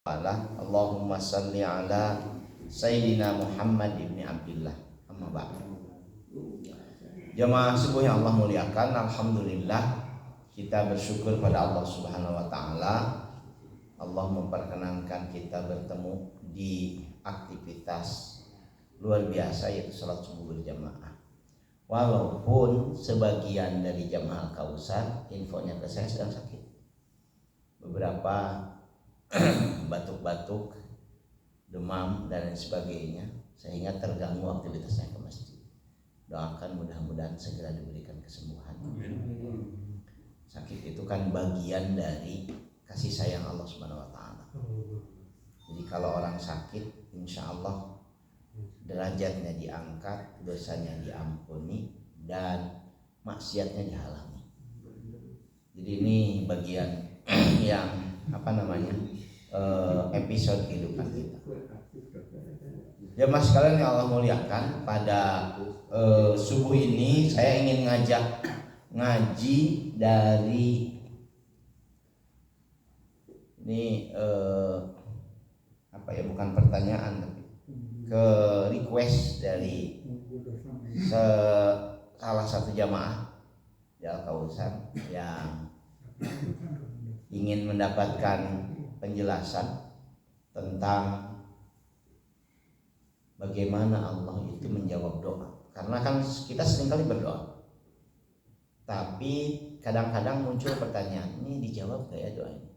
Allahumma salli ala Sayyidina Muhammad ibn Abdullah. Amma ba'd. Jamaah subuh yang Allah muliakan, alhamdulillah kita bersyukur pada Allah Subhanahu wa taala. Allah memperkenankan kita bertemu di aktivitas luar biasa yaitu salat subuh berjamaah. Walaupun sebagian dari jamaah Al-Kausar infonya ke saya sedang sakit. Beberapa batuk-batuk, demam dan lain sebagainya, sehingga terganggu aktivitasnya ke masjid. Doakan mudah-mudahan segera diberikan kesembuhan. Sakit itu kan bagian dari kasih sayang Allah Subhanahu wa taala. Jadi kalau orang sakit, insya Allah derajatnya diangkat, dosanya diampuni dan maksiatnya dihalangi. Jadi ini bagian yang episode kehidupan kita. Jemaah sekalian yang Allah muliakan, pada subuh ini saya ingin ngajak ngaji dari ini bukan pertanyaan tapi ke request dari salah satu jamaah di Al-Kausar yang ingin mendapatkan penjelasan tentang bagaimana Allah itu menjawab doa. Karena kan kita seringkali berdoa, tapi kadang-kadang muncul pertanyaan, ini dijawab gak ya doa ini?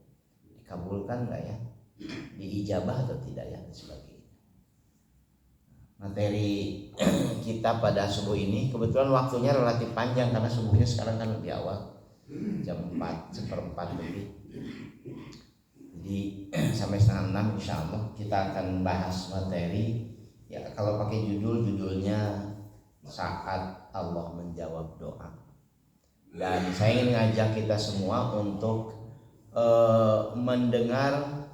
Dikabulkan gak ya? Diijabah atau tidak ya? Dan sebagainya. Materi kita pada subuh ini kebetulan waktunya relatif panjang karena subuhnya sekarang kan lebih awal, jam 4:04 lebih. Jadi sampai 5:30 insya Allah kita akan bahas materi. Ya kalau pakai judulnya saat Allah menjawab doa. Dan saya ingin ngajak kita semua untuk mendengar,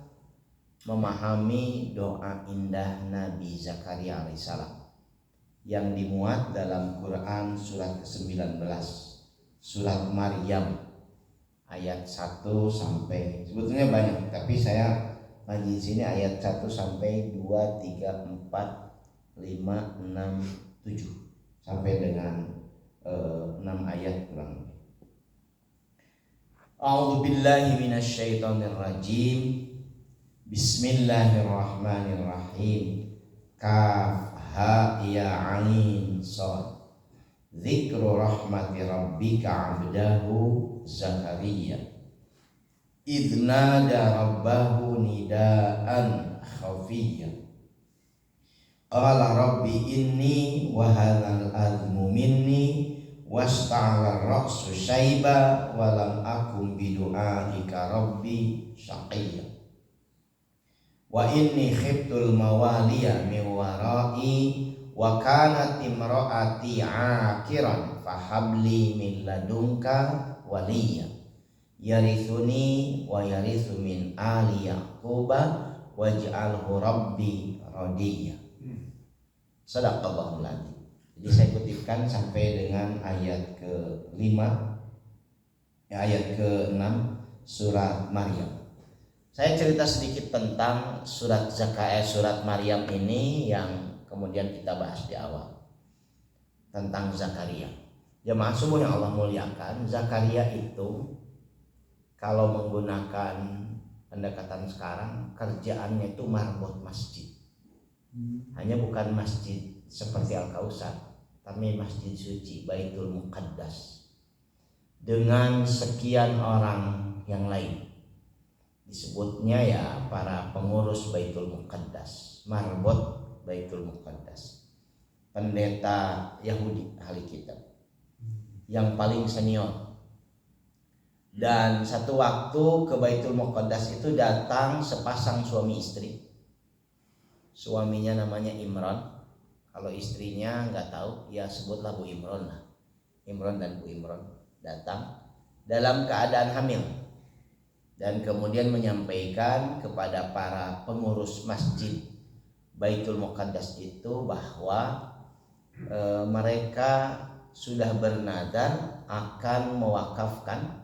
memahami doa indah Nabi Zakaria alaihissalam yang dimuat dalam Quran surat ke-19, surat Maryam ayat 1 sampai, sebetulnya banyak tapi saya ngaji di sini ayat 1 sampai 2, 3, 4, 5, 6, 7 sampai dengan 6 ayat kurang lebih. A'udzu billahi minasyaitonir rajim. Bismillahirrahmanirrahim. Kaf ha ya ain shad. Dzikru rahmati rabbika 'abdahu Zakaria idz nada rabbahu nidaan khafiyyan. Qala rabbi inni wa hadzal azmu minni wasta'ala ar-ra'su syaiba wa lam akum bidu'aika rabbi syaqiyya. Wa inni khiftul mawaliya min wara'i wa kanat imraati 'aqiran fahabli min ladunka waliyya yarithuni wa yarithu min ali yaquba waj'alhu rabbi radiyya. Shadaqallahul adzim. Jadi saya kutipkan sampai dengan ayat ke-5 ayat ke-6 surat Maryam. Saya cerita sedikit tentang surat Maryam ini yang kemudian kita bahas di awal tentang Zakaria. Jemaah subuh yang Allah muliakan, Zakaria itu kalau menggunakan pendekatan sekarang kerjaannya itu marbot masjid. Hanya bukan masjid seperti Al-Kausar, tapi masjid suci Baitul Muqaddas dengan sekian orang yang lain. Disebutnya ya para pengurus Baitul Muqaddas, marbot Baitul Muqaddas, pendeta Yahudi ahli kitab yang paling senior. Dan satu waktu ke Baitul Muqaddas itu datang sepasang suami istri. Suaminya namanya Imran, kalau istrinya nggak tahu ya sebutlah Bu Imron lah. Imron dan Bu Imron datang dalam keadaan hamil dan kemudian menyampaikan kepada para pengurus masjid Baitul Muqaddas itu bahwa mereka sudah bernadar akan mewakafkan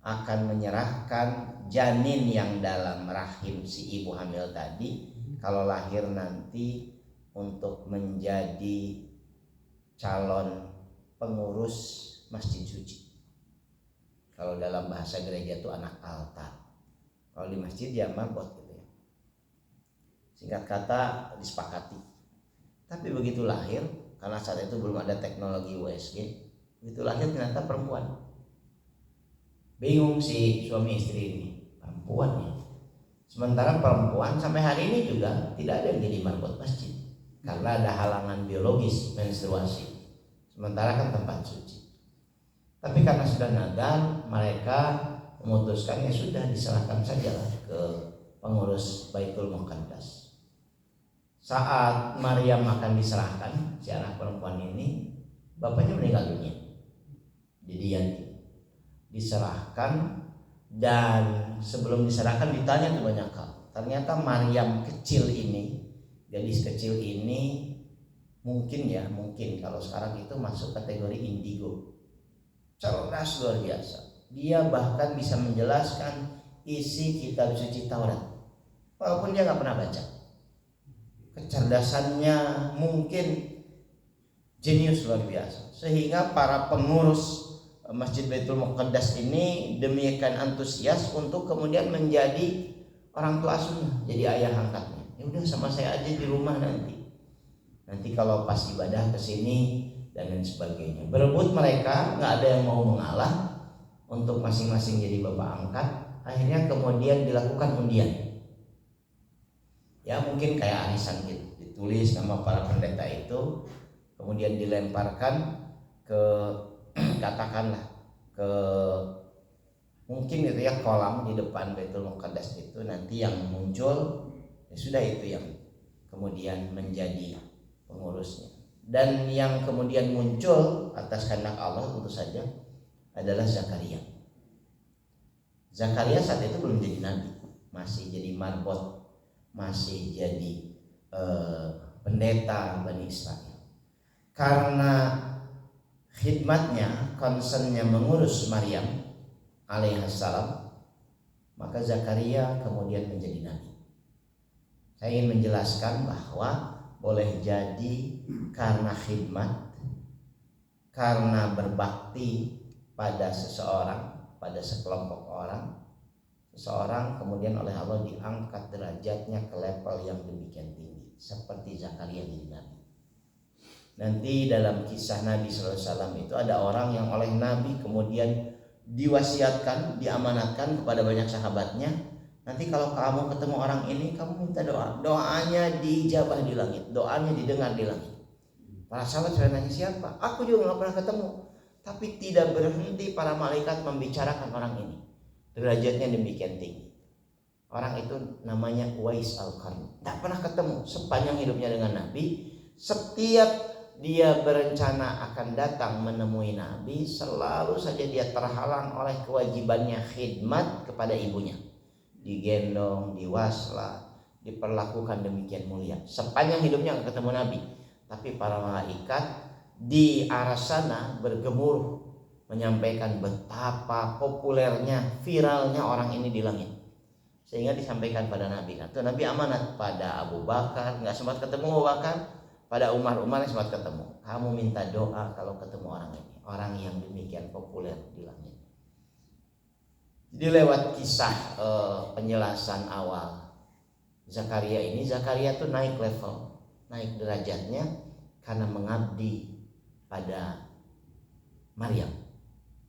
akan menyerahkan janin yang dalam rahim si ibu hamil tadi kalau lahir nanti untuk menjadi calon pengurus masjid suci. Kalau dalam bahasa gereja itu anak altar. Kalau di masjid ya marbot gitu ya. Singkat kata disepakati. Tapi begitu lahir, karena saat itu belum ada teknologi USG, begitu lahir ternyata perempuan. Bingung si suami istri ini, perempuan ya. Sementara perempuan sampai hari ini juga tidak ada yang jadi marbot masjid karena ada halangan biologis menstruasi. Sementara kan tempat suci. Tapi karena sudah nadar, mereka memutuskan ya sudah diserahkan sajalah ke pengurus Baitul Muqaddas. Saat Maryam akan diserahkan, si anak perempuan ini, bapaknya meninggal dunia. Jadi yang diserahkan, dan sebelum diserahkan ditanya tuh banyak hal. Ternyata Maryam kecil ini, gadis kecil ini mungkin kalau sekarang itu masuk kategori indigo, cerdas luar biasa. Dia bahkan bisa menjelaskan isi kitab suci Taurat walaupun dia nggak pernah baca. Kecerdasannya mungkin jenius luar biasa, sehingga para pengurus Masjid Baitul Muqaddas ini demikian antusias untuk kemudian menjadi orang tua asuhnya, jadi ayah angkatnya. Ya udah sama saya aja di rumah nanti kalau pas ibadah kesini dan lain sebagainya. Berebut mereka, nggak ada yang mau mengalah untuk masing-masing jadi bapak angkat. Akhirnya kemudian dilakukan undian. Ya mungkin kayak arisan gitu, ditulis nama para pendeta itu, kemudian dilemparkan ke katakanlah ke mungkin itu ya kolam di depan Baitul Muqaddas itu, nanti yang muncul ya sudah itu yang kemudian menjadi pengurusnya. Dan yang kemudian muncul atas kehendak Allah tentu saja adalah Zakaria. Zakaria saat itu belum jadi nabi, masih jadi marbot, masih jadi pendeta Bani Israel. Karena khidmatnya, concernnya mengurus Maryam alaihissalam, maka Zakaria kemudian menjadi nabi. Saya ingin menjelaskan bahwa boleh jadi karena khidmat, karena berbakti pada seseorang, pada sekelompok orang, seseorang kemudian oleh Allah diangkat derajatnya ke level yang demikian tinggi, seperti Zakaria jadi nabi. Nanti dalam kisah Nabi SAW itu ada orang yang oleh Nabi kemudian diwasiatkan, diamanatkan kepada banyak sahabatnya. Nanti kalau kamu ketemu orang ini, kamu minta doa, doanya dijabah di langit, doanya didengar di langit. Para sahabat saya nanya, siapa? Aku juga gak pernah ketemu. Tapi tidak berhenti para malaikat membicarakan orang ini, derajatnya demikian tinggi. Orang itu namanya Uwais Al-Qarni, tak pernah ketemu sepanjang hidupnya dengan Nabi. Setiap dia berencana akan datang menemui Nabi, selalu saja dia terhalang oleh kewajibannya khidmat kepada ibunya. Digendong, diwaslah, diperlakukan demikian mulia. Sepanjang hidupnya nggak ketemu Nabi. Tapi para malaikat di arah sana bergemuruh menyampaikan betapa populernya, viralnya orang ini di langit. Sehingga disampaikan pada Nabi. Itu Nabi amanat pada Abu Bakar, nggak sempat ketemu Abu Bakar. Pada Umar yang sempat ketemu, kamu minta doa kalau ketemu orang ini, orang yang demikian populer di langit. Jadi lewat kisah penjelasan awal Zakaria ini, Zakaria tuh naik level, naik derajatnya karena mengabdi pada Maryam.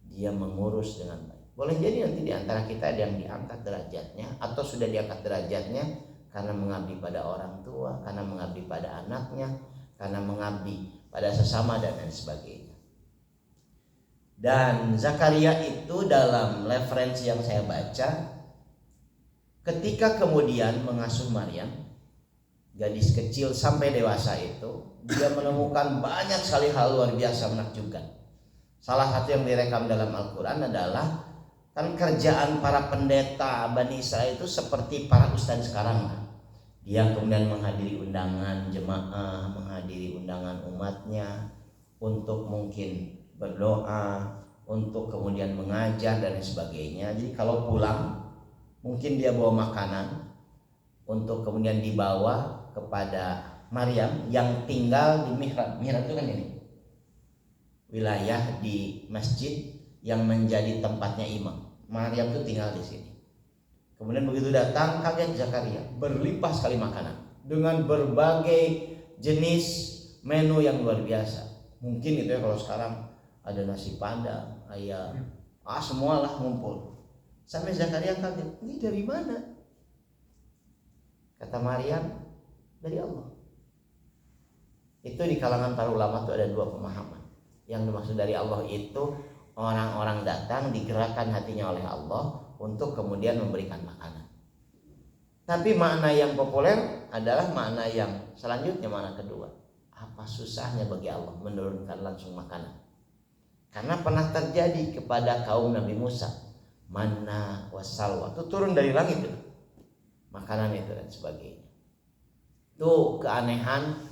Dia mengurus dengan baik. Boleh jadi nanti di antara kita ada yang diangkat derajatnya atau sudah diangkat derajatnya karena mengabdi pada orang tua, karena mengabdi pada anaknya, karena mengabdi pada sesama dan lain sebagainya. Dan Zakaria itu dalam referensi yang saya baca, ketika kemudian mengasuh Maryam, gadis kecil sampai dewasa itu, dia menemukan banyak sekali hal luar biasa menakjubkan. Salah satu yang direkam dalam Al-Quran adalah kan kerjaan para pendeta Bani Israel itu seperti para ustadz sekarang lah. Dia kemudian menghadiri undangan jemaah, menghadiri undangan umatnya untuk mungkin berdoa, untuk kemudian mengajar dan sebagainya. Jadi kalau pulang mungkin dia bawa makanan untuk kemudian dibawa kepada Maryam yang tinggal di mihrab. Mihrab itu kan ini wilayah di masjid yang menjadi tempatnya imam. Maryam itu tinggal di sini. Kemudian begitu datang, kaget Zakaria, berlimpah sekali makanan dengan berbagai jenis menu yang luar biasa. Mungkin itu ya kalau sekarang ada nasi padang, ayam, semualah ngumpul. Sampai Zakaria kaget, ini dari mana? Kata Maryam, dari Allah. Itu di kalangan para ulama itu ada dua pemahaman. Yang dimaksud dari Allah itu orang-orang datang digerakkan hatinya oleh Allah untuk kemudian memberikan makanan. Tapi makna yang populer adalah makna yang selanjutnya, makna kedua. Apa susahnya bagi Allah menurunkan langsung makanan? Karena pernah terjadi kepada kaum Nabi Musa, manna wassalwa, itu turun dari langit itu, makanan itu dan sebagainya. Itu keanehan,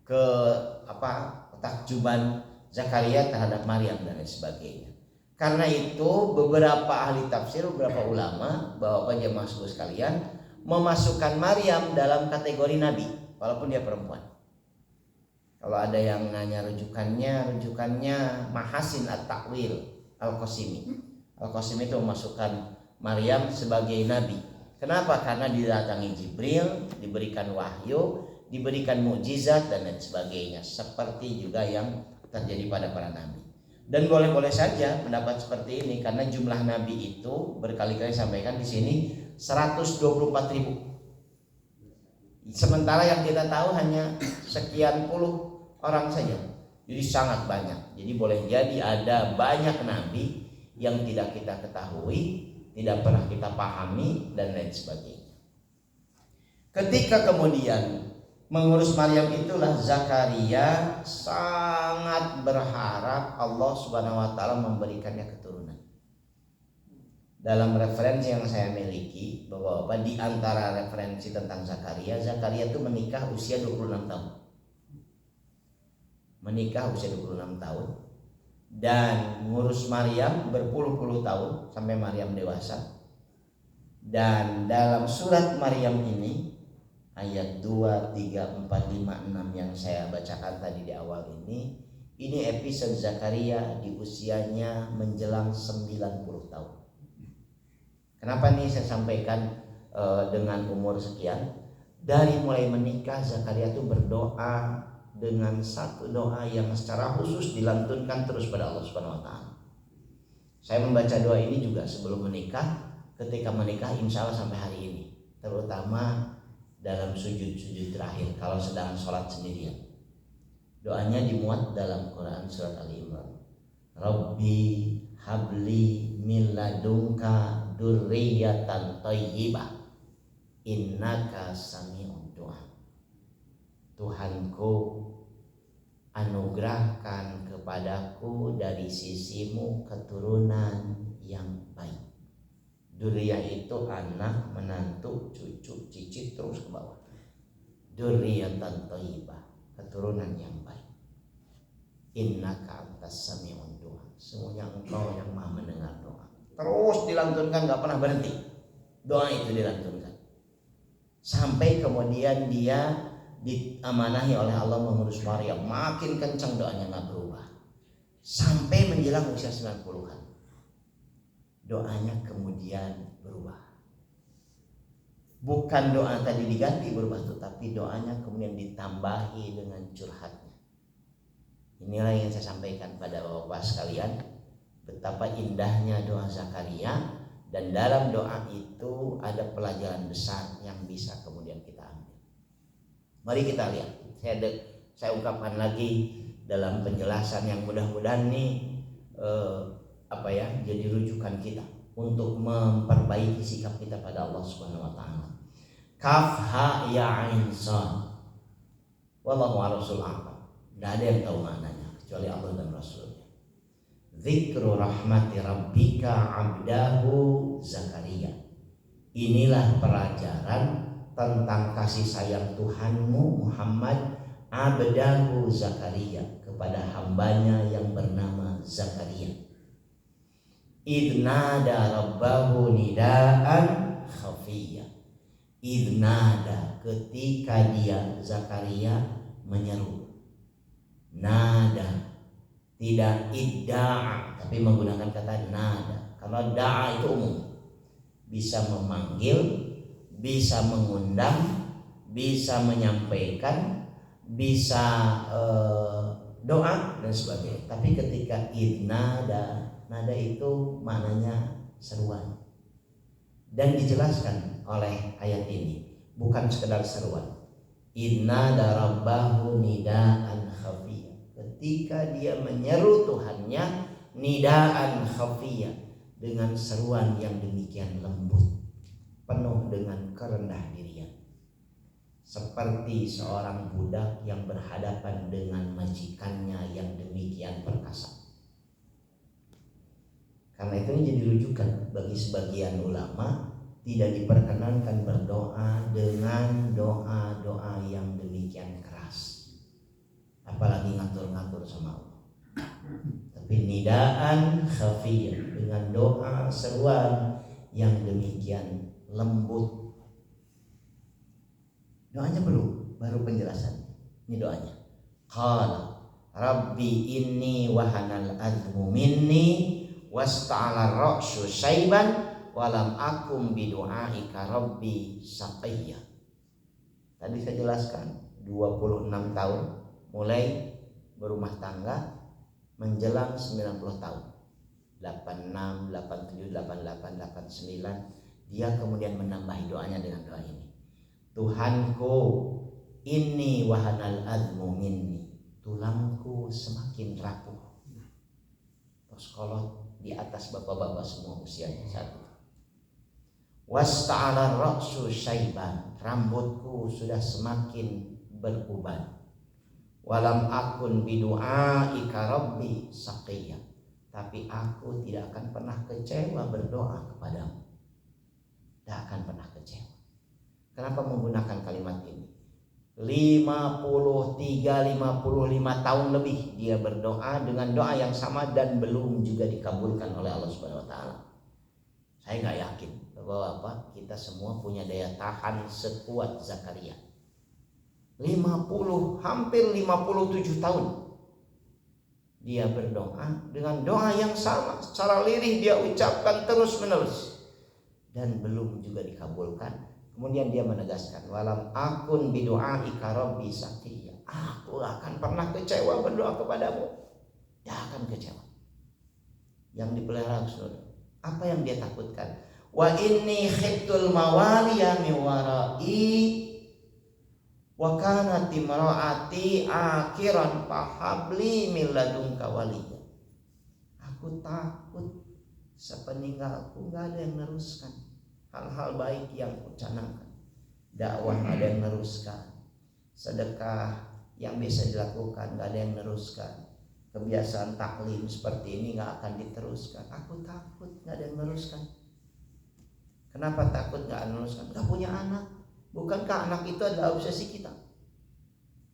ketakjuban Zakaria terhadap Maryam dan sebagainya. Karena itu beberapa ahli tafsir, beberapa ulama, Bapak jemaah sekalian, memasukkan Maryam dalam kategori nabi walaupun dia perempuan. Kalau ada yang nanya rujukannya Mahasin At-Ta'wil Al-Qasimi. Al-Qasimi itu memasukkan Maryam sebagai nabi. Kenapa? Karena didatangi Jibril, diberikan wahyu, diberikan mukjizat dan lain sebagainya, seperti juga yang terjadi pada para nabi. Dan boleh-boleh saja pendapat seperti ini karena jumlah nabi itu berkali-kali sampaikan di sini 124.000. Sementara yang kita tahu hanya sekian puluh orang saja. Jadi sangat banyak. Jadi boleh jadi ada banyak nabi yang tidak kita ketahui, tidak pernah kita pahami dan lain sebagainya. Ketika kemudian mengurus Maryam itulah Zakaria sangat berharap Allah Subhanahu wa taala memberikannya keturunan. Dalam referensi yang saya miliki bahwa di antara referensi tentang Zakaria itu menikah usia 26 tahun. Menikah usia 26 tahun dan ngurus Maryam berpuluh-puluh tahun sampai Maryam dewasa. Dan dalam surat Maryam ini ayat 2, 3, 4, 5, 6 yang saya bacakan tadi di awal ini episode Zakaria di usianya menjelang 90 tahun. Kenapa nih saya sampaikan dengan umur sekian? Dari mulai menikah Zakaria itu berdoa dengan satu doa yang secara khusus dilantunkan terus pada Allah Subhanahu wa taala. Saya membaca doa ini juga sebelum menikah, ketika menikah insya Allah sampai hari ini, terutama dalam sujud-sujud terakhir kalau sedang sholat sendirian. Doanya dimuat dalam Quran surat Ali Imran. Rabbi habli min ladunka dzurriyyatan thayyibah innaka sami'ud du'a. Tuhanku, anugerahkan kepadaku dari sisimu keturunan yang baik. Duriyah itu anak, menantu, cucu, cicit terus ke bawah. Dzurriyyatan thayyibah, keturunan yang baik. Innaka antas sami'ud du'a. Semuanya engkau yang maha mendengar doa. Terus dilantunkan, gak pernah berhenti. Doa itu dilantunkan sampai kemudian dia diamanahi oleh Allah mengurus Maryam. Makin kencang doanya, gak berubah sampai menjelang usia 90-an. Doanya kemudian berubah. Bukan doa tadi diganti berubah, tetapi doanya kemudian ditambahi dengan curhatnya. Inilah yang saya sampaikan pada Bapak sekalian, betapa indahnya doa Zakaria, dan dalam doa itu ada pelajaran besar yang bisa kemudian kita ambil. Mari kita lihat. Saya ungkapkan lagi dalam penjelasan yang mudah-mudahan nih jadi rujukan kita untuk memperbaiki sikap kita pada Allah Subhanahu wa taala. Kaf ha ya ain sad. Wallahu a'lam. Tidak ada yang tahu maknanya kecuali Allah dan Rasulnya. Dzikru rahmati rabbika abdahu Zakaria. Inilah pelajaran tentang kasih sayang Tuhanmu Muhammad abdahu Zakaria, kepada hambanya yang bernama Zakaria. idnada rabbahu nidaan khafiyya. Idnada, ketika dia Zakaria menyeru. Nada, tidak idda'a, tapi menggunakan kata nada. Kalau da'a itu umum, bisa memanggil, bisa mengundang, bisa menyampaikan, bisa doa dan sebagainya. Tapi ketika idnada, nada itu maknanya seruan. Dan dijelaskan oleh ayat ini, bukan sekedar seruan. Idnada rabbahu nidaan khafiyya. Ketika dia menyeru Tuhannya nidaan khafiyya, dengan seruan yang demikian lembut, penuh dengan kerendah dirian, seperti seorang budak yang berhadapan dengan majikannya yang demikian perkasa. Karena itu ini jadi rujukan bagi sebagian ulama, tidak diperkenankan berdoa dengan doa-doa yang demikian keras, apalagi ngatur-ngatur sama Allah. Tapi nidaan khafiyah, dengan doa seruan yang demikian lembut. Doanya baru penjelasan. Ini doanya. Qala Rabbi inni wahanal azmu minni wasta'ala ra'su syaiban walam akum bidu'aika rabbi saqiyya. Tadi saya jelaskan 26 tahun mulai berumah tangga menjelang 90 tahun. 86, 87, 88, 89. Dia kemudian menambahi doanya dengan doa ini. Tuhanku, inni wahanal azmu minni. Tulangku semakin rapuh. Terus kalau di atas bapak-bapak semua usianya satu. Wasta'ala ra'su syaiban, rambutku sudah semakin beruban. Walam akun bidu'aika rabbi saqiyya, tapi aku tidak akan pernah kecewa berdoa kepadamu. Tidak akan pernah kecewa. Kenapa menggunakan kalimat ini? 53, 55 tahun lebih dia berdoa dengan doa yang sama dan belum juga dikabulkan oleh Allah Subhanahu wa taala. Saya nggak yakin bahwa kita semua punya daya tahan sekuat Zakaria. hampir 57 tahun dia berdoa dengan doa yang sama, secara lirih dia ucapkan terus menerus dan belum juga dikabulkan. Kemudian dia menegaskan, walam akun bidu'aika rabbi saqiyya, aku akan pernah kecewa berdoa kepadamu. Dia akan kecewa. Yang dipelihara saudara, apa yang dia takutkan? Wa inni khiftul mawaliya min wara'i wa kanat imraati akhiran fahabli min ladunka waliya. Aku takut sepeninggalku enggak ada yang meneruskan hal-hal baik yang kucanangkan. Dakwah ada yang meneruskan, sedekah yang bisa dilakukan enggak ada yang meneruskan, kebiasaan taklim seperti ini enggak akan diteruskan. Aku takut enggak ada yang meneruskan. Kenapa takut enggak meneruskan? Enggak punya anak. Bukankah anak itu adalah obsesi kita,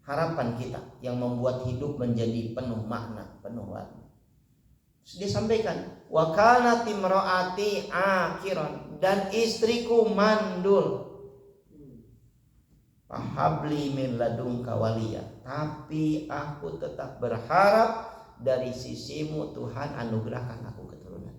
harapan kita yang membuat hidup menjadi penuh makna, penuh warna. Dia sampaikan, wa kanat imraati akhiran, dan istriku mandul. Fahabli min ladunka waliya, tapi aku tetap berharap dari sisimu Tuhan anugerahkan aku keturunan.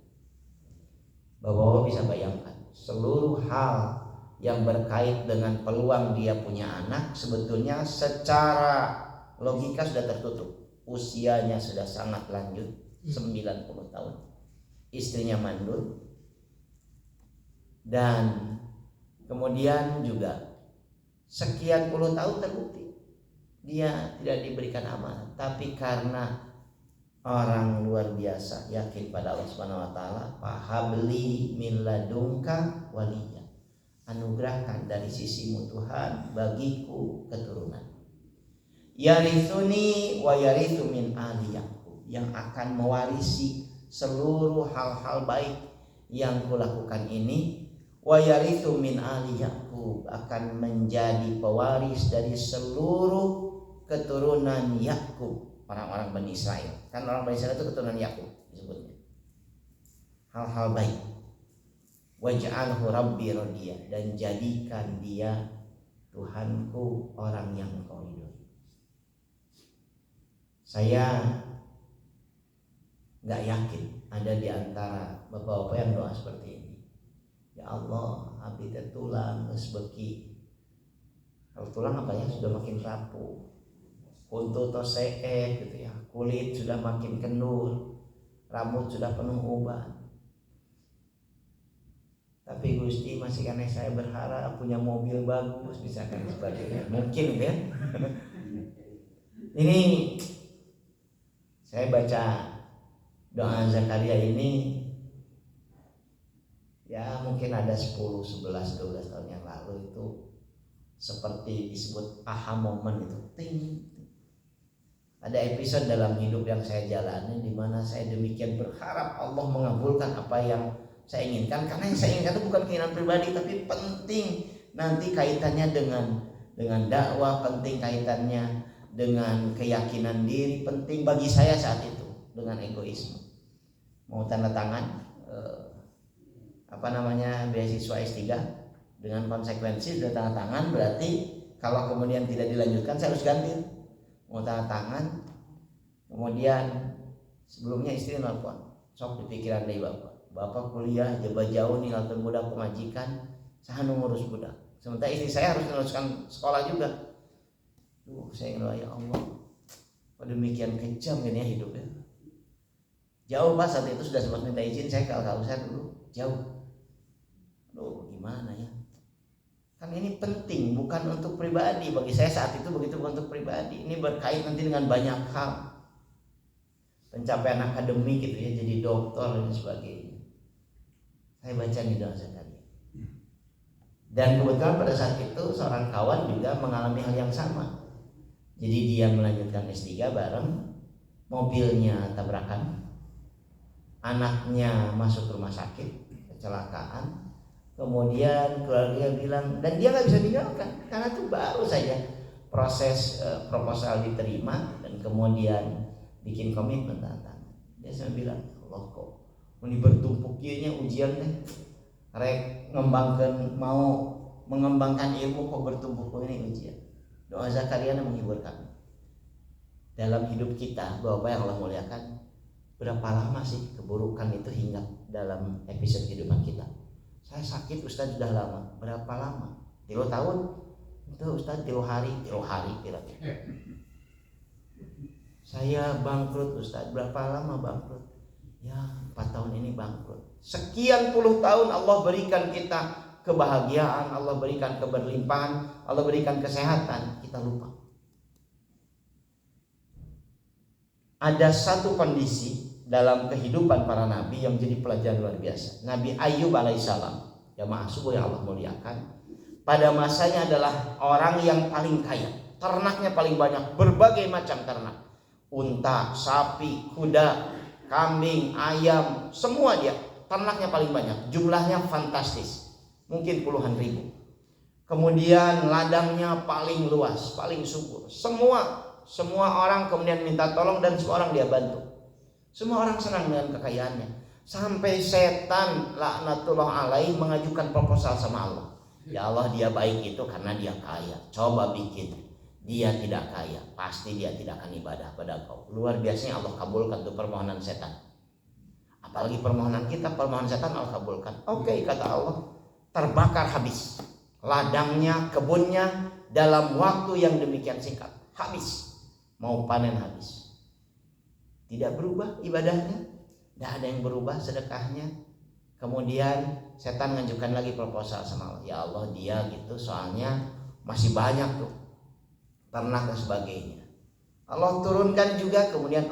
Bapak-bapak bisa bayangkan seluruh hal yang berkait dengan peluang dia punya anak sebetulnya secara logika sudah tertutup. Usianya sudah sangat lanjut, 90 tahun. Istrinya mandul. Dan kemudian juga sekian puluh tahun terbukti dia tidak diberikan amanah, tapi karena orang luar biasa yakin pada Allah Subhanahu wa taala, fahabli min ladunka waliya, anugerahkan dari sisimu Tuhan bagiku keturunan, yarithuni wa yarithu min ali Yaqub, yang akan mewarisi seluruh hal-hal baik yang kulakukan ini, wa yarithu min ali Yaqub, akan menjadi pewaris dari seluruh keturunan Yakub, orang-orang Bani Israel. Kan orang Bani Israel itu keturunan Yakub disebutnya. hal-hal baik. Waj'alhu rabbi radiyah, dan jadikan dia Tuhanku orang yang Engkau ridhoi. Saya nggak yakin ada di antara bapak-bapak yang doa seperti ini. Ya Allah, abdi teh tulang geus beuki. Kalau tulang apa ya, sudah makin rapuh, untu tos seek gitu ya, kulit sudah makin kendur, rambut sudah penuh uban. Tapi Gusti masih kan saya berharap punya mobil bagus misalkan sebagainya. Mungkin kan? Ini saya baca doa Zakaria ini ya mungkin ada 10, 11, 12 tahun yang lalu, itu seperti disebut aha moment itu. Ting. Ada episode dalam hidup yang saya jalani di mana saya demikian berharap Allah mengabulkan apa yang saya inginkan, karena yang saya inginkan itu bukan keinginan pribadi, tapi penting nanti kaitannya dengan dakwah, penting kaitannya dengan keyakinan diri, penting bagi saya saat itu dengan egoisme. Mau tanda tangan beasiswa S3 dengan konsekuensi sudah tanda tangan, berarti kalau kemudian tidak dilanjutkan saya harus ganti. Mau tanda tangan, kemudian sebelumnya istri nelfon, sok dipikiran dari bapak kuliah jauh nih, langsung budak pemajikan, saya ngurus budak. Sementara istri saya harus meneruskan sekolah juga. Saya ngedoa, ya Allah, kok demikian kejam gini ya hidupnya. Jauh pas saat itu sudah sempat minta izin saya ke Al-Kausar dulu, jauh. Gimana ya? Kan ini penting, bukan untuk pribadi. Bagi saya saat itu begitu, bukan untuk pribadi. Ini berkait nanti dengan banyak hal, pencapaian akademik gitu ya, jadi doktor dan sebagainya. Saya baca di doa Zakaria. Dan kebetulan pada saat itu seorang kawan juga mengalami hal yang sama. Jadi dia melanjutkan S3 bareng, mobilnya tabrakan, anaknya masuk rumah sakit, kecelakaan. Kemudian keluarga bilang, dan dia nggak bisa tinggalkan karena itu baru saja proses proposal diterima dan kemudian bikin komitmen tanda. Dia sama bilang, Allah kok ini bertumpuk kieunya ujian teh, rek mau mengembangkan ilmu kok bertumpuk ini ujian. Doa Zakaria menghibur kami. Dalam hidup kita, Bapak yang Allah muliakan, berapa lama sih keburukan itu hinggap dalam episode kehidupan kita? Saya sakit Ustaz sudah lama. Berapa lama? 3 tahun? Itu Ustaz 3 hari kira-kira. Saya bangkrut Ustaz. Berapa lama bangkrut? Ya 4 tahun ini bangkrut. Sekian puluh tahun Allah berikan kita kebahagiaan, Allah berikan keberlimpahan, Allah berikan kesehatan, kita lupa. Ada satu kondisi dalam kehidupan para nabi yang menjadi pelajaran luar biasa. Nabi Ayub alaihissalam, jamaah subuh yang Allah muliakan, pada masanya adalah orang yang paling kaya, ternaknya paling banyak, berbagai macam ternak, unta, sapi, kuda, kambing, ayam, semua dia, ternaknya paling banyak, jumlahnya fantastis, mungkin puluhan ribu. Kemudian ladangnya paling luas, paling subur, semua orang kemudian minta tolong dan semua orang dia bantu. Semua orang senang dengan kekayaannya. Sampai setan laknatullah alaih mengajukan proposal sama Allah. Ya Allah, dia baik itu karena dia kaya. Coba bikin dia tidak kaya, pasti dia tidak akan ibadah pada Kau. Luar biasanya Allah kabulkan tuh permohonan setan. Apalagi permohonan kita, permohonan setan Allah kabulkan. Oke, kata Allah, terbakar habis ladangnya, kebunnya dalam waktu yang demikian singkat. Habis, mau panen habis. Tidak berubah ibadahnya, tidak ada yang berubah sedekahnya. Kemudian setan mengajukan lagi proposal sama Allah. Ya Allah, dia gitu soalnya masih banyak tuh ternak dan sebagainya. Allah turunkan juga kemudian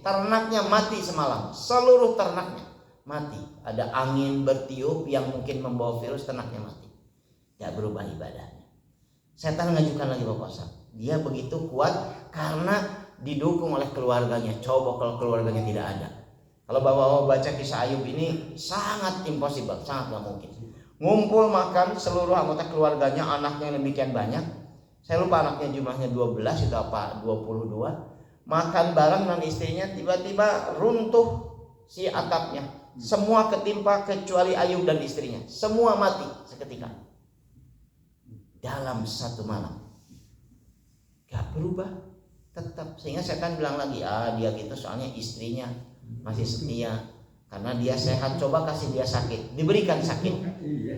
ternaknya mati semalam, seluruh ternaknya mati. Ada angin bertiup yang mungkin membawa virus, ternaknya mati. Tidak berubah ibadahnya. Setan mengajukan lagi proposal. Dia begitu kuat karena didukung oleh keluarganya. Coba kalau keluarganya tidak ada. Kalau bapak-bapak baca kisah Ayub ini sangat impossible, sangat gak mungkin. Ngumpul makan seluruh anggota keluarganya, anaknya yang demikian banyak. Saya lupa anaknya jumlahnya 12 itu apa 22. Makan bareng dengan istrinya, tiba-tiba runtuh si atapnya. Semua ketimpa kecuali Ayub dan istrinya. Semua mati seketika. Dalam satu malam. Gak berubah. Tetap. Sehingga setan bilang lagi, dia gitu soalnya istrinya masih setia. Karena dia sehat, coba kasih dia sakit. Diberikan sakit.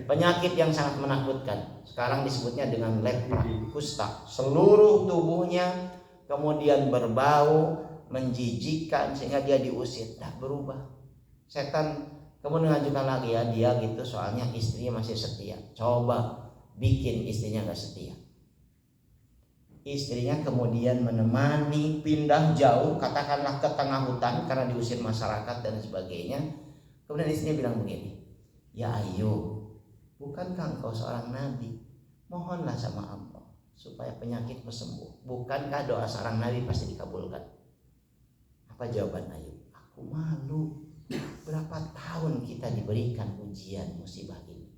Penyakit yang sangat menakutkan. Sekarang disebutnya dengan lepra, kusta. Seluruh tubuhnya kemudian berbau, menjijikkan sehingga dia diusir. Tak berubah. Setan kemudian mengajukan lagi, dia gitu soalnya istrinya masih setia. Coba bikin istrinya gak setia. Istrinya kemudian menemani pindah jauh, katakanlah ke tengah hutan karena diusir masyarakat dan sebagainya. Kemudian istrinya bilang begini, ya Ayub, bukankah engkau seorang nabi? Mohonlah sama Allah supaya penyakitmu sembuh. Bukankah doa seorang nabi pasti dikabulkan? Apa jawaban Ayub? Aku malu. Berapa tahun kita diberikan ujian musibah ini?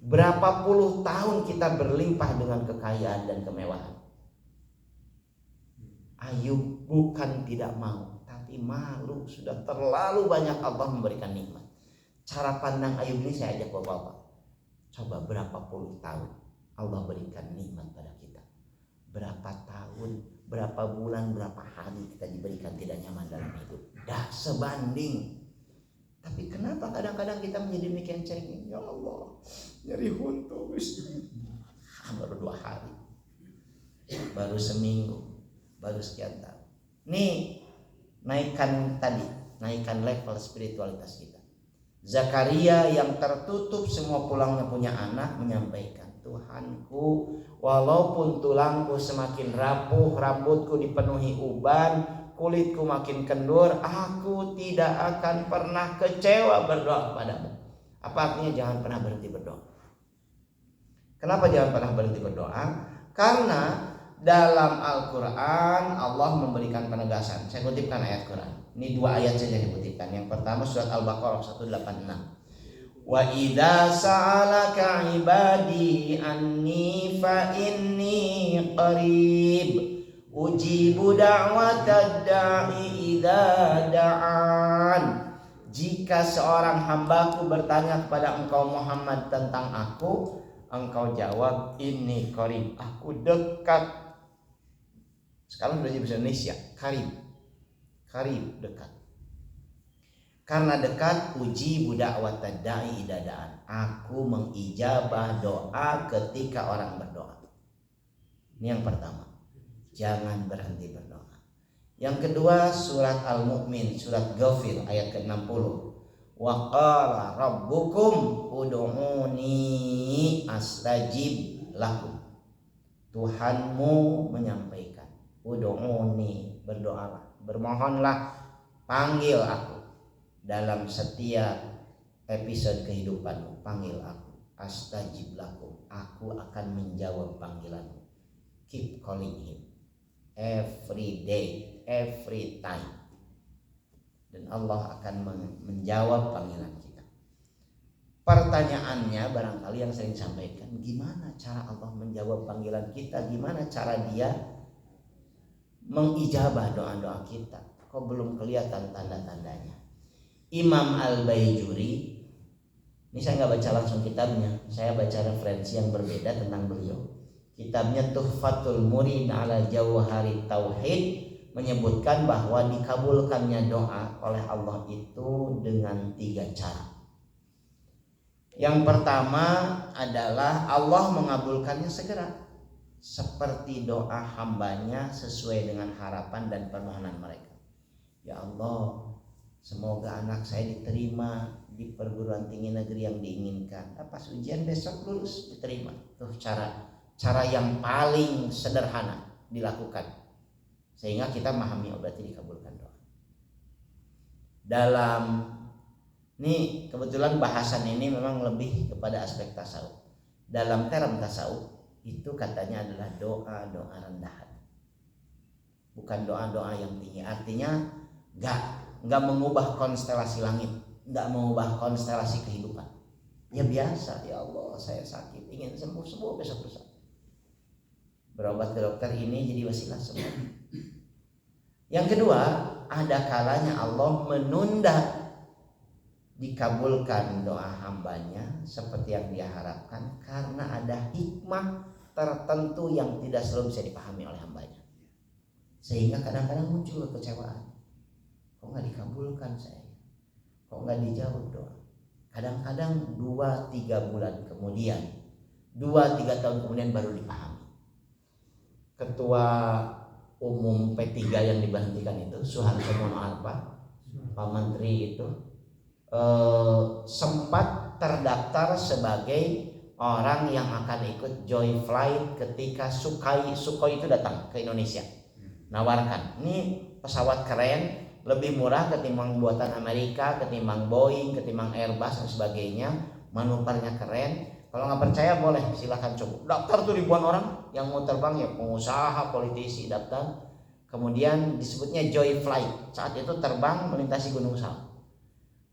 Berapa puluh tahun kita berlimpah dengan kekayaan dan kemewahan? Ayub bukan tidak mau, tapi malu. Sudah terlalu banyak Allah memberikan nikmat. Cara pandang Ayub ini saya ajak bapak-bapak. Coba berapa puluh tahun Allah berikan nikmat pada kita. Berapa tahun, berapa bulan, berapa hari kita diberikan tidak nyaman dalam hidup. Dah sebanding. Tapi kenapa kadang-kadang kita menjadi demikian cengeng? Ya Allah, nyeri huntu baru 2 hari, baru seminggu, baru sekian tahun. Nih, naikkan level spiritualitas kita. Zakaria yang tertutup semua tulangnya punya anak menyampaikan, Tuhanku, walaupun tulangku semakin rapuh, rambutku dipenuhi uban, kulitku makin kendur, aku tidak akan pernah kecewa berdoa padamu. Apa artinya jangan pernah berhenti berdoa? Kenapa jangan pernah berhenti berdoa? Karena dalam Al-Quran Allah memberikan penegasan. Saya kutipkan ayat Quran. Ini 2 ayat saja dikutipkan. Yang pertama surat Al-Baqarah 186. Wa idza sa'alaka ibadi anni fa inni qarib ujibu da'watad da'i idza da'an. Jika seorang hambaku bertanya kepada engkau Muhammad tentang aku, engkau jawab inni qarib, aku dekat. Sekarang sudah jadi bahasa Indonesia, karib dekat. Karena dekat, uji budak watadai idadaan, aku mengijabah doa ketika orang berdoa. Ini yang pertama, jangan berhenti berdoa. Yang kedua surat Al-Mu'min, surat Ghafir ayat ke-60. Wa qala rabbukum ud'uni astajib lakum. Tuhanmu menyampaikan, ud'uni, berdoalah, bermohonlah, panggil aku. Dalam setiap episode kehidupanmu, panggil aku, astajib lakum, aku akan menjawab panggilanmu. Keep calling him every day, every time, dan Allah akan menjawab panggilan kita. Pertanyaannya barangkali yang sering sampaikan, gimana cara Allah menjawab panggilan kita? Gimana cara dia mengijabah doa-doa kita? Kok belum kelihatan tanda-tandanya? Imam Al-Baijuri, ini saya nggak baca langsung kitabnya, saya baca referensi yang berbeda tentang beliau. Kitabnya Tuhfatul Murid ala Jawhari Tauhid menyebutkan bahwa dikabulkannya doa oleh Allah itu dengan 3 cara. Yang pertama adalah Allah mengabulkannya segera, seperti doa hambanya sesuai dengan harapan dan permohonan mereka. Ya Allah, semoga anak saya diterima di perguruan tinggi negeri yang diinginkan. Pas ujian besok lulus, diterima. Tuh cara yang paling sederhana dilakukan, sehingga kita memahami berarti dikabulkan doa. Dalam ini kebetulan bahasan ini memang lebih kepada aspek tasawuf. Dalam term tasawuf itu katanya adalah doa-doa rendahan, bukan doa-doa yang tinggi. Artinya nggak mengubah konstelasi langit, nggak mengubah konstelasi kehidupan. Ya biasa, ya Allah saya sakit, ingin sembuh besok lusa. Berobat ke dokter ini jadi wasilah sembuh. Yang kedua, ada kalanya Allah menunda dikabulkan doa hambanya seperti yang dia harapkan karena ada hikmah tertentu yang tidak selalu bisa dipahami oleh hambanya. Sehingga kadang-kadang muncul kekecewaan. Kok nggak dikabulkan saya? Kok nggak dijawab doa? Kadang-kadang 2-3 bulan kemudian, 2-3 tahun kemudian baru dipahami. Ketua Umum P3 yang diberhentikan itu, Suharto Mono Arfa, Pak Menteri itu, sempat terdaftar sebagai orang yang akan ikut joy flight ketika Sukhoi itu datang ke Indonesia. Nawarkan, ini pesawat keren, lebih murah ketimbang buatan Amerika, ketimbang Boeing, ketimbang Airbus dan sebagainya, manuvernya keren. Kalau nggak percaya boleh silahkan coba. Daftar tuh ribuan orang yang mau terbang, ya pengusaha, politisi daftar. Kemudian disebutnya joy flight. Saat itu terbang melintasi Gunung Salak.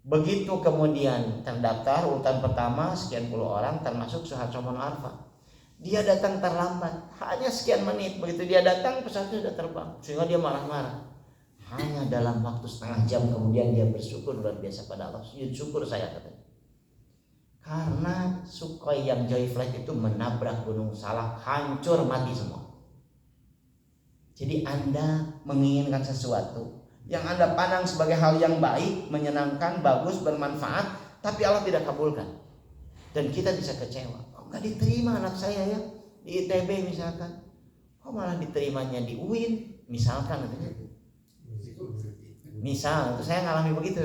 Begitu kemudian terdaftar urutan pertama sekian puluh orang termasuk Suharto Mono Arfa. Dia datang terlambat, hanya sekian menit. Begitu dia datang pesawatnya sudah terbang, sehingga dia marah-marah. Hanya dalam waktu setengah jam kemudian dia bersyukur luar biasa pada Allah. Sujud syukur saya katanya. Karena Sukhoi yang joy flight itu menabrak Gunung Salak, hancur mati semua. Jadi Anda menginginkan sesuatu yang Anda pandang sebagai hal yang baik, menyenangkan, bagus, bermanfaat, tapi Allah tidak kabulkan. Dan kita bisa kecewa. Kok nggak diterima anak saya ya di ITB misalkan? Kok malah diterimanya di UIN misalkan? Misal, itu saya ngalami begitu.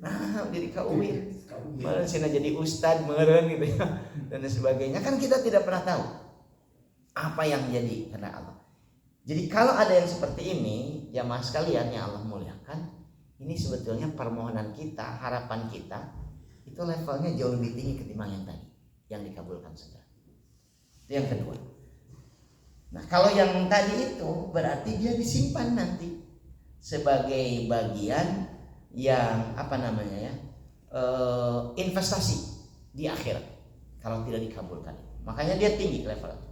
Nah, jadi ke UIN, malah sih jadi ustad meren gitu ya, dan sebagainya. Kan kita tidak pernah tahu apa yang jadi karena Allah. Jadi kalau ada yang seperti ini, jamaah sekalian yang Allah muliakan, ini sebetulnya permohonan kita, harapan kita, itu levelnya jauh lebih tinggi ketimbang yang tadi, yang dikabulkan segera. Itu yang kedua. Nah, kalau yang tadi itu berarti dia disimpan nanti sebagai bagian yang investasi di akhirat kalau tidak dikabulkan. Makanya dia tinggi levelnya.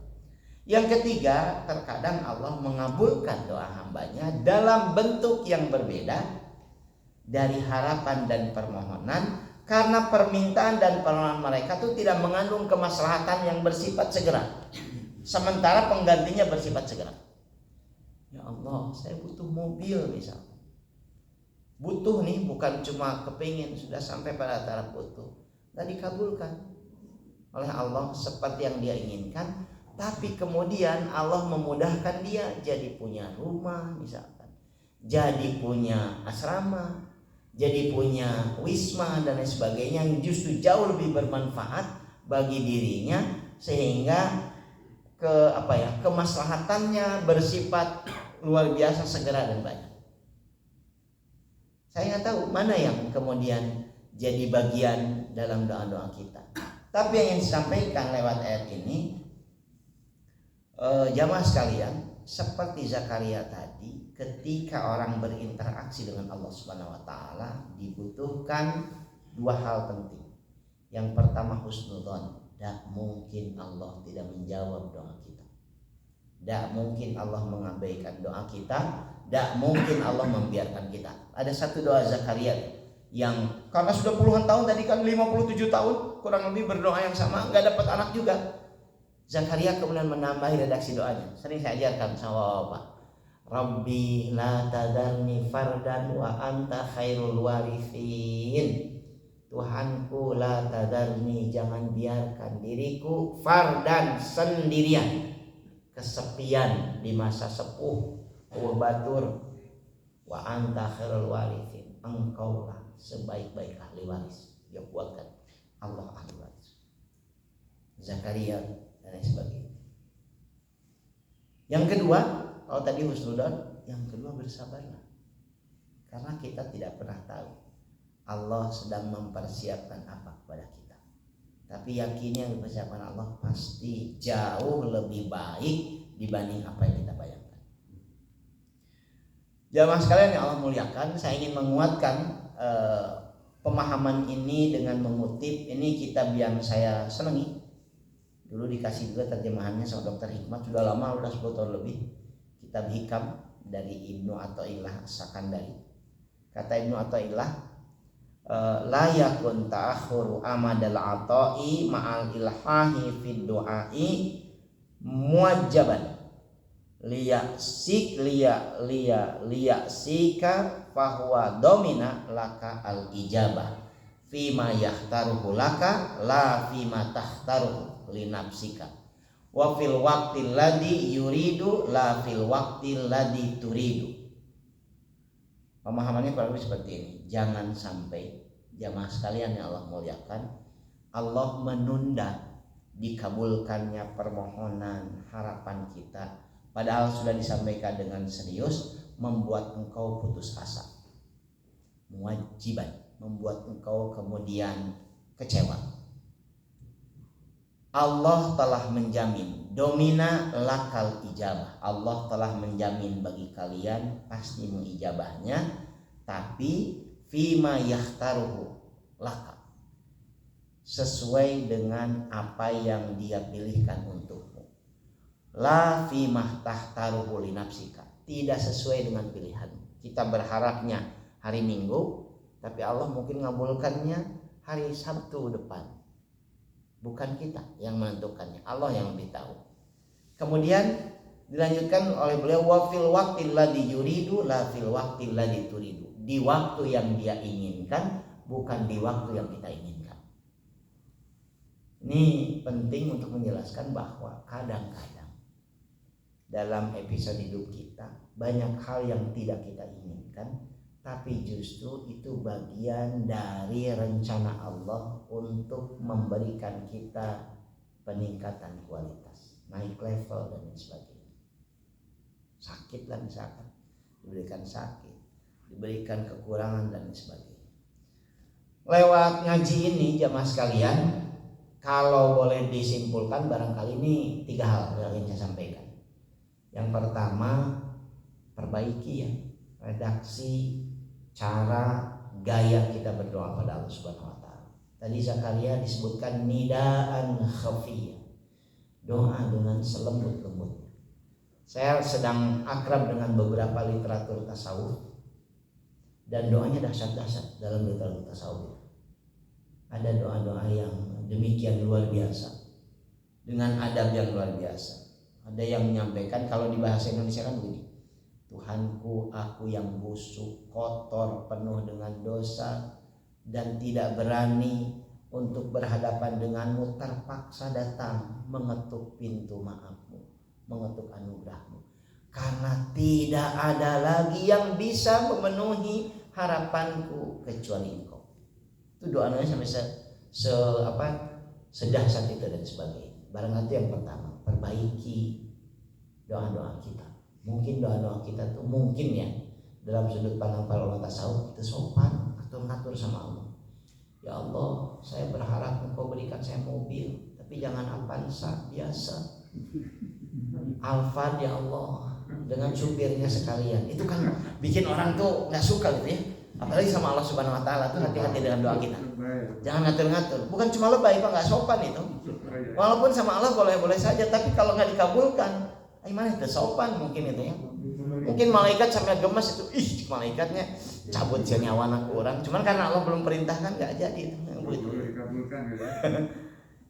Yang ketiga, terkadang Allah mengabulkan doa hambanya dalam bentuk yang berbeda dari harapan dan permohonan, karena permintaan dan permohonan mereka itu tidak mengandung kemaslahatan yang bersifat segera, sementara penggantinya bersifat segera. Ya Allah, saya butuh mobil misalnya. Butuh nih, bukan cuma kepingin, sudah sampai pada taraf butuh. Gak dikabulkan oleh Allah seperti yang dia inginkan. Tapi kemudian Allah memudahkan dia jadi punya rumah misalkan, jadi punya asrama, jadi punya wisma dan lain sebagainya, yang justru jauh lebih bermanfaat bagi dirinya, sehingga kemaslahatannya bersifat luar biasa segera dan banyak. Saya nggak tahu mana yang kemudian jadi bagian dalam doa-doa kita. Tapi yang ingin disampaikan lewat ayat ini, jamaah sekalian, seperti Zakaria tadi, ketika orang berinteraksi dengan Allah Subhanahu wa taala, dibutuhkan dua hal penting. Yang pertama husnudzon, tidak mungkin Allah tidak menjawab doa kita. Tidak mungkin Allah mengabaikan doa kita, tidak mungkin Allah membiarkan kita. Ada satu doa Zakaria yang karena sudah puluhan tahun, tadi kan 57 tahun kurang lebih berdoa yang sama, nggak dapat anak juga. Zakaria kemudian menambahi redaksi doanya. Sering saya ajarkan sama Bapak. Rabbi la tadarni fardan wa anta khairul warithin. Tuhanku la tadarni, jangan biarkan diriku fardan, sendirian, kesepian di masa sepuh, batur. Wa anta khairul warithin, engkaulah sebaik-baik ahli waris. Dia buatkan Allah ahli waris. Zakaria dan lain sebagainya. Yang kedua, kalau tadi husnudzon, yang kedua bersabarlah. Karena kita tidak pernah tahu Allah sedang mempersiapkan apa kepada kita. Tapi yakini yang dipersiapkan Allah pasti jauh lebih baik dibanding apa yang kita bayangkan. Jamaah sekalian yang Allah muliakan, saya ingin menguatkan pemahaman ini dengan mengutip ini kitab yang saya senangi. Dulu dikasih juga terjemahannya sama Dr. Hikmat, sudah lama, sudah 10 tahun lebih. Kitab Hikam dari Ibnu Athaillah As-Sakandari. Kata Ibnu Athaillah, la yakun ta'akhuru amadal ata'i ma'al ilhahi fid du'ai muwajjaban liyasika fahuwa domina laka al ijabah fima yahtaruhu laka la fima tahtaruhu li nafsika wa fil waqtil ladzi yuridu la fil waqtil ladzi turidu. Pemahamannya kurang lebih seperti ini. Jangan sampai jamaah sekalian yang Allah muliakan, Allah menunda dikabulkannya permohonan harapan kita, padahal sudah disampaikan dengan serius, membuat engkau putus asa, muwajiban, membuat engkau kemudian kecewa. Allah telah menjamin domina lakal ijabah. Allah telah menjamin bagi kalian pasti mengijabahnya, tapi fima yahtaruhu laka, sesuai dengan apa yang dia pilihkan untukmu. La fima tahtaruhu li nafsika, tidak sesuai dengan pilihanmu. Kita berharapnya hari Minggu, tapi Allah mungkin ngabulkannya hari Sabtu depan. Bukan kita yang menentukannya, Allah yang lebih tahu. Kemudian dilanjutkan oleh beliau, wa fil waqtil ladzi yuridu la fil waqtil ladzi turidu. Di waktu yang dia inginkan, bukan di waktu yang kita inginkan. Ini penting untuk menjelaskan bahwa kadang-kadang dalam episode hidup kita banyak hal yang tidak kita inginkan, tapi justru itu bagian dari rencana Allah untuk memberikan kita peningkatan kualitas, naik level dan sebagainya. Sakit lah misalkan, diberikan sakit, diberikan kekurangan dan sebagainya. Lewat ngaji ini jamaah sekalian, kalau boleh disimpulkan barangkali ini 3 hal yang ingin saya sampaikan. Yang pertama, perbaiki ya redaksi, cara, gaya kita berdoa pada Allah Subhanahu wa taala. Tadi Zakaria disebutkan nidaan khafiyah, doa dengan selembut-lembutnya. Saya sedang akrab dengan beberapa literatur tasawuf dan doanya dahsyat-dahsyat dalam literatur tasawuf. Ada doa-doa yang demikian luar biasa dengan adab yang luar biasa. Ada yang menyampaikan, kalau di bahasa Indonesia kan begini: Tuhanku, aku yang busuk, kotor, penuh dengan dosa, dan tidak berani untuk berhadapan denganmu, terpaksa datang mengetuk pintu maafmu, mengetuk anugerahmu, karena tidak ada lagi yang bisa memenuhi harapanku kecuali engkau. Itu doanya sampai sedahsyat itu dan sebagainya. Barangkali yang pertama, perbaiki doa-doa kita. Mungkin doa-doa kita tuh mungkin ya dalam sudut pandang para ulama tasawuf itu sopan atau ngatur sama Allah. Ya Allah, saya berharap engkau berikan saya mobil, tapi jangan Avanza biasa, Alphard ya Allah, dengan supirnya sekalian. Itu kan bikin orang tuh nggak suka gitu ya. Apalagi sama Allah Subhanahu Wa Taala tuh, hati-hati dengan doa kita. Jangan ngatur-ngatur. Bukan cuma lebay Pak, nggak sopan itu. Walaupun sama Allah boleh-boleh saja, tapi kalau nggak dikabulkan, gimana itu sopan mungkin itu ya. Mungkin malaikat sampai gemes itu, malaikatnya cabut nyawa anak orang. Cuman karena Allah belum perintahkan nggak jadi itu.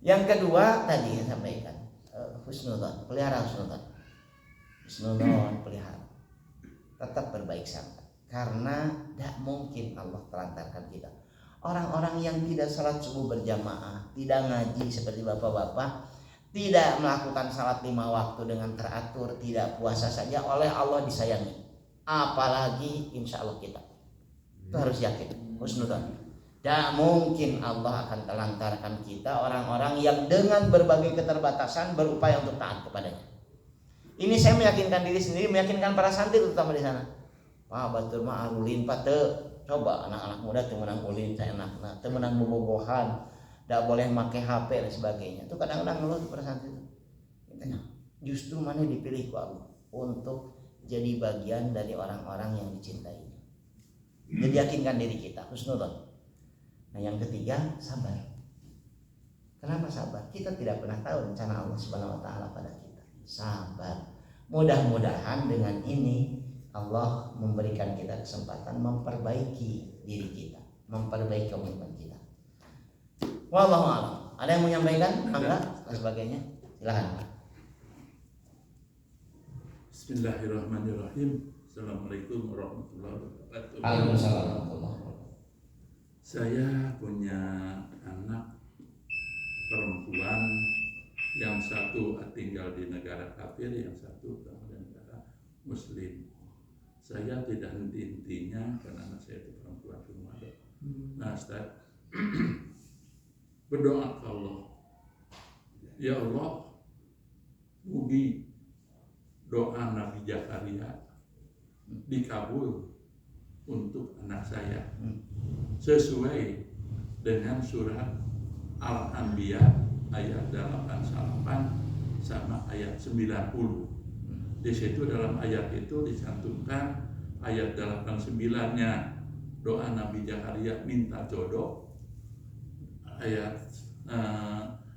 Yang kedua tadi yang sampaikan, husnudzon, pelihara husnudzon. Husnudzon pelihara. Tetap berbaik sangka, karena tidak mungkin Allah telantarkan kita. Orang-orang yang tidak salat subuh berjamaah, tidak ngaji seperti bapak-bapak, tidak melakukan salat 5 waktu dengan teratur, tidak puasa saja oleh Allah disayangi. Apalagi insya Allah kita. Itu harus yakin, husnudzon. Tidak mungkin Allah akan telantarkan kita, orang-orang yang dengan berbagai keterbatasan berupaya untuk taat kepadanya. Ini saya meyakinkan diri sendiri, meyakinkan para santri terutama di sana. Pak batur mah arulin Pak teu. Coba anak-anak muda temenang ulin, saya enak, temenang bobogohan, tidak boleh pakai HP dan sebagainya. Itu kadang-kadang ngeluh pada santri itu. Justru mana dipilih ku Allah untuk jadi bagian dari orang-orang yang dicintainya. Jadi yakinkan diri kita, husnudzon. Nah yang ketiga, sabar. Kenapa sabar? Kita tidak pernah tahu rencana Allah Subhanahu Wa Taala pada kita. Sabar. Mudah-mudahan dengan ini Allah memberikan kita kesempatan memperbaiki diri kita, memperbaiki komitmen kita. Wallahu a'lam. Ada yang mau menyampaikan? Enggak? Dan sebagainya. Silakan. Bismillahirrahmanirrahim. Assalamualaikum warahmatullahi wabarakatuh. Waalaikumsalam warahmatullahi wabarakatuh. Saya punya anak perempuan, yang satu tinggal di negara kafir, yang satu tinggal di negara muslim. Saya tidak henti-hentinya karena anak saya itu perempuan semua. Nah, Ustaz, berdoa ke Allah, ya Allah, mugi doa Nabi Zakaria dikabul untuk anak saya sesuai dengan surat Al-Anbiya ayat 88 sama ayat 90. Di situ dalam ayat itu dicantumkan ayat 89-nya doa Nabi Zakaria minta jodoh, ayat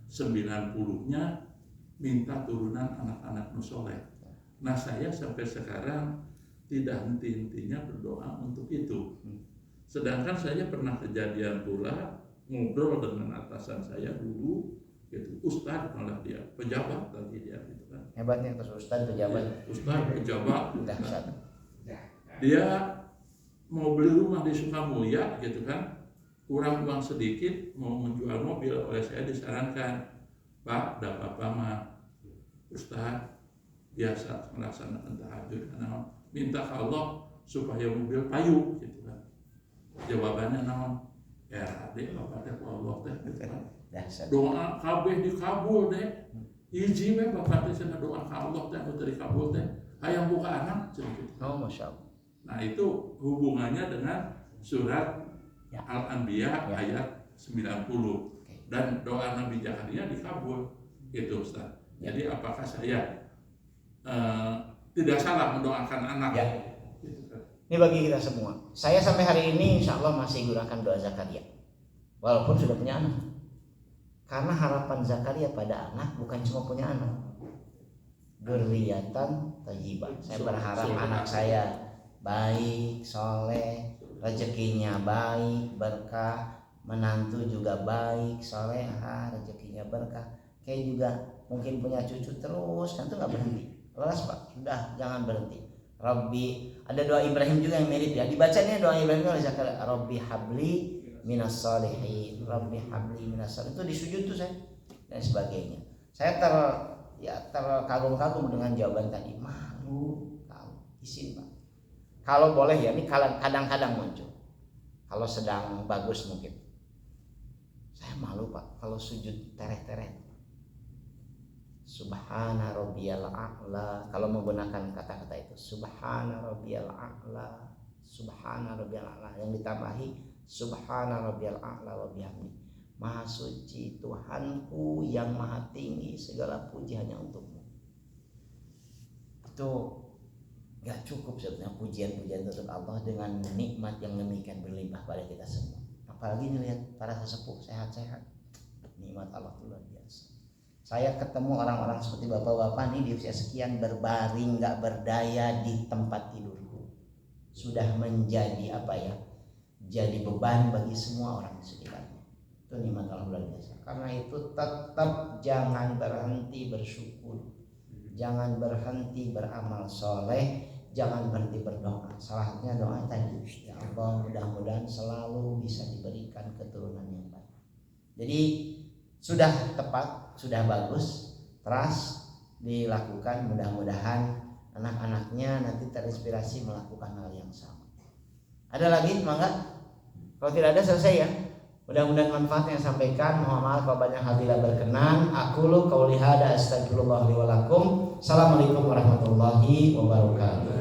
90-nya minta turunan anak-anak nusoleh. Nah, saya sampai sekarang tidak henti-hentinya berdoa untuk itu. Sedangkan saya pernah kejadian pula ngobrol dengan atasan saya dulu, gitu, Ustadz malah dia pejabat lagi dia gitu kan. Hebatnya terus Ustadz pejabat. Ya, Ustadz pejabat. Dahsyat. Dia mau beli rumah di Sukamulya gitu kan, kurang uang sedikit mau menjual mobil. Oleh saya disarankan, Pak, tidak apa-apa mah Ustadz biasa melaksanakan tahajud karena minta ke Allah supaya mobil payu gitu kan. Jawabannya naon? RAD Bapak teh ku Allah teh gitu kan. Doa kabeh dikabul deh. Hiji we Bapak teh cenah doa ka Allah teh anu dikabul teh. Hayang buka anak cenah gitu. Oh, Masya Allah. Nah, itu hubungannya dengan surat Al-Anbiya ayat 90. Dan doa Nabi Zakaria dikabul. Gitu Ustaz. Jadi apakah saya tidak salah mendoakan anak? Ya. Ini bagi kita semua. Saya sampai hari ini insya Allah masih gunakan doa Zakaria, walaupun sudah punya anak. Karena harapan Zakaria pada anak bukan cuma punya anak, dzurriyyatan thayyibah. Saya berharap anak saya baik, soleh, rezekinya baik, berkah, menantu juga baik, solehah, rezekinya berkah. Kayak juga mungkin punya cucu terus, kan itu nggak berhenti. Kelas Pak, sudah jangan berhenti. Rabbi, ada doa Ibrahim juga yang mirip ya. Dibacanya doa Ibrahim oleh Zakaria, Rabbi habli minas solihin, Rabbi habli minas solihin. Itu di sujud tuh saya dan sebagainya. Saya terkagum-kagum dengan jawaban tadi. Malu, izin Pak. Kalau boleh ya, ini kadang-kadang muncul. Kalau sedang bagus mungkin. Saya malu Pak kalau sujud tereh-tereh. Subhana rabbiyal a'la, kalau menggunakan kata-kata itu subhana rabbiyal a'la, subhana rabbiyal a'la, yang ditambahi subhana rabbiyal a'la wa bihamdi. Maha suci Tuhanku yang maha tinggi, segala puji hanya untukmu. Itu gak cukup sebetulnya pujian-pujian untuk Allah dengan nikmat yang demikian berlimpah pada kita semua. Apalagi melihat para sesepuh sehat-sehat, nikmat Allah itu luar biasa. Saya ketemu orang-orang seperti bapak-bapak nih di usia sekian berbaring gak berdaya di tempat tidurku. Sudah menjadi jadi beban bagi semua orang di sekitarnya. Itu nikmat Allah luar biasa. Karena itu tetap jangan berhenti bersyukur, jangan berhenti beramal soleh, jangan berhenti berdoa. Salah satunya doa tadi, ya Allah mudah-mudahan selalu bisa diberikan keturunan yang baik. Jadi sudah tepat, sudah bagus, terus dilakukan. Mudah-mudahan anak-anaknya nanti terinspirasi melakukan hal yang sama. Ada lagi, mangga? Kalau tidak ada selesai ya. Mudah-mudahan manfaat yang sampaikan. Mohon maaf kalau banyak hal tidak berkenan. Aqulu qouli hadza astaghfirullah li wa lakum. Assalamualaikum warahmatullahi wabarakatuh.